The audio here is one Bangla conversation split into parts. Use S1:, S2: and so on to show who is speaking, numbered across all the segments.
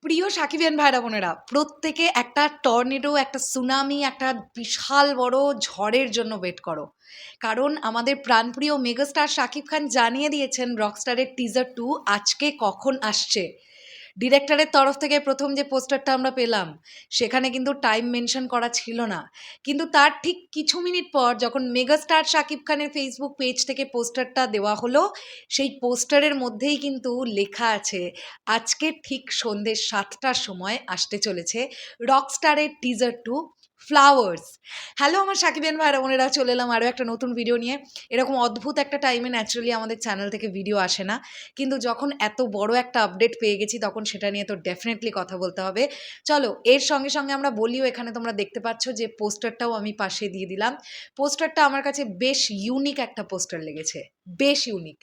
S1: প্রিয় সাকিবিয়ান ভাইরা বোনেরা, প্রত্যেকে একটা টর্নেডো, একটা সুনামি, একটা বিশাল বড় ঝড়ের জন্য ওয়েট করো। কারণ আমাদের প্রাণপ্রিয় মেগাস্টার শাকিব খান জানিয়ে দিয়েছেন রকস্টারের টিজার 2 আজকে কখন আসছে। ডিরেক্টরের তরফ থেকে প্রথম যে পোস্টারটা আমরা পেলাম, সেখানে কিন্তু টাইম মেনশন করা ছিল না। কিন্তু তার ঠিক কিছু মিনিট পর যখন মেগাস্টার শাকিব খানের ফেসবুক পেজ থেকে পোস্টারটা দেওয়া হলো, সেই পোস্টারের মধ্যেই কিন্তু লেখা আছে আজকে ঠিক সন্ধ্যে 7টার সময় আসতে চলেছে রকস্টারের টিজার 2 ফ্লাওয়ার্স। হ্যালো আমার সাকিবিয়ান ভাইরা বোনেরা, চলে এলাম আরও একটা নতুন ভিডিও নিয়ে। এরকম অদ্ভুত একটা টাইমে ন্যাচারালি আমাদের চ্যানেল থেকে ভিডিও আসে না, কিন্তু যখন এত বড় একটা আপডেট পেয়ে গেছি তখন সেটা নিয়ে তো ডেফিনেটলি কথা বলতে হবে। চলো, এর সঙ্গে সঙ্গে আমরা বলিও, এখানে তোমরা দেখতে পাচ্ছ যে পোস্টারটাও আমি পাশে দিয়ে দিলাম। পোস্টারটা আমার কাছে বেশ ইউনিক একটা পোস্টার লেগেছে, বেশ ইউনিক।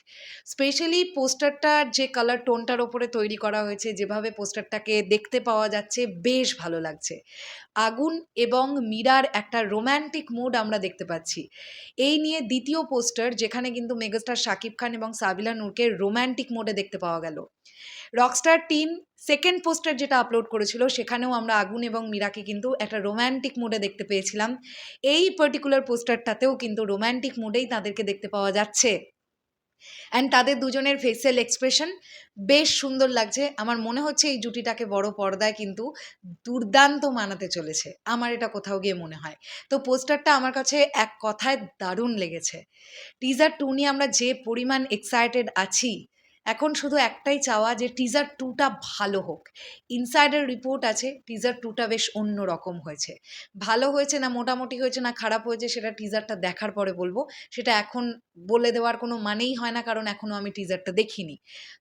S1: স্পেশালি পোস্টারটার যে কালার টোনটার ওপরে তৈরি করা হয়েছে, যেভাবে পোস্টারটাকে দেখতে পাওয়া যাচ্ছে, বেশ ভালো লাগছে। আগুন এবং মীরার একটা রোম্যান্টিক মুড আমরা দেখতে পাচ্ছি। এই নিয়ে দ্বিতীয় পোস্টার, যেখানে কিন্তু মেগাস্টার শাকিব খান এবং সাবিলা নূরকে রোম্যান্টিক মোডে দেখতে পাওয়া গেল। রকস্টার টিম সেকেন্ড পোস্টার যেটা আপলোড করেছিল, সেখানেও আমরা আগুন এবং মীরাকে কিন্তু একটা রোম্যান্টিক মুডে দেখতে পেয়েছিলাম। এই পার্টিকুলার পোস্টারটাতেও কিন্তু রোম্যান্টিক মুডেই তাদেরকে দেখতে পাওয়া যাচ্ছে। অ্যান্ড তাদের দুজনের ফেসিয়াল এক্সপ্রেশন বেশ সুন্দর লাগছে। আমার মনে হচ্ছে এই জুটিটাকে বড় পর্দায় কিন্তু দুর্দান্ত মানাতে চলেছে, আমার এটা কোথাও গিয়ে মনে হয়। তো পোস্টারটা আমার কাছে এক কথায় দারুণ লেগেছে। টিজার 2 নিয়ে আমরা যে পরিমাণ এক্সাইটেড আছি, এখন শুধু একটাই চাওয়া যে টিজার 2টা ভালো হোক। ইনসাইডার রিপোর্ট আছে টিজার 2টা বেশ অন্য রকম হয়েছে। ভালো হয়েছে না মোটামুটি হয়েছে না খারাপ হয়েছে, সেটা টিজারটা দেখার পরে বলবো। সেটা এখন বলে দেওয়ার কোনো মানেই হয় না, কারণ এখনও আমি টিজারটা দেখিনি।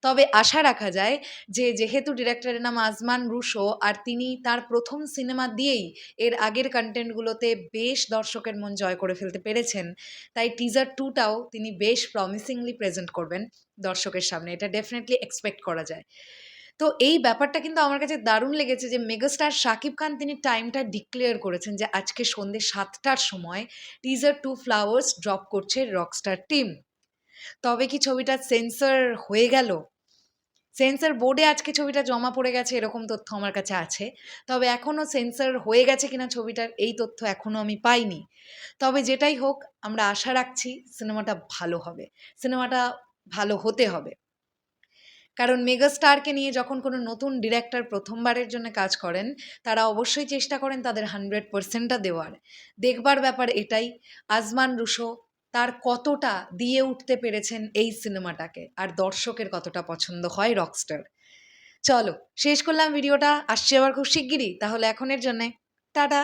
S1: তবে আশা রাখা যায় যে যেহেতু ডিরেক্টরের নাম আজমান রুশো, আর তিনি তার প্রথম সিনেমা দিয়েই এর আগের কন্টেন্টগুলোতে বেশ দর্শকের মন জয় করে ফেলতে পেরেছেন, তাই টিজার 2টাও তিনি বেশ প্রমিসিংলি প্রেজেন্ট করবেন দর্শকের সামনে, এটা ডেফিনেটলি এক্সপেক্ট করা যায়। তো এই ব্যাপারটা কিন্তু আমার কাছে দারুণ লেগেছে যে মেগাস্টার শাকিব খান তিনি টাইমটা ডিক্লেয়ার করেছেন যে আজকে সন্ধ্যে 7টার সময় টিজার 2 ফ্লাওয়ার্স ড্রপ করছে রকস্টার টিম। তবে কি ছবিটা সেন্সর হয়ে গেল? সেন্সর বোর্ডে আজকে ছবিটা জমা পড়ে গেছে এরকম তথ্য আমার কাছে আছে। তবে এখনও সেন্সর হয়ে গেছে কিনা ছবিটার, এই তথ্য এখনও আমি পাইনি। তবে যেটাই হোক, আমরা আশা রাখছি সিনেমাটা ভালো হবে। সিনেমাটা ভালো হতে হবে। কারণ মেগাস্টারকে নিয়ে যখন কোনো নতুন ডিরেক্টর প্রথমবারের জন্য কাজ করেন, তারা অবশ্যই চেষ্টা করেন তাদের 100%টা দেওয়ার। দেখবার ব্যাপার এটাই, আজমান রুশো তার কতটা দিয়ে উঠতে পেরেছেন এই সিনেমাটাকে, আর দর্শকের কতটা পছন্দ হয় রকস্টার। চলো, শেষ করলাম ভিডিওটা, আসছি আবার খুব শিগগিরই। তাহলে এখনের জন্যে টাটা।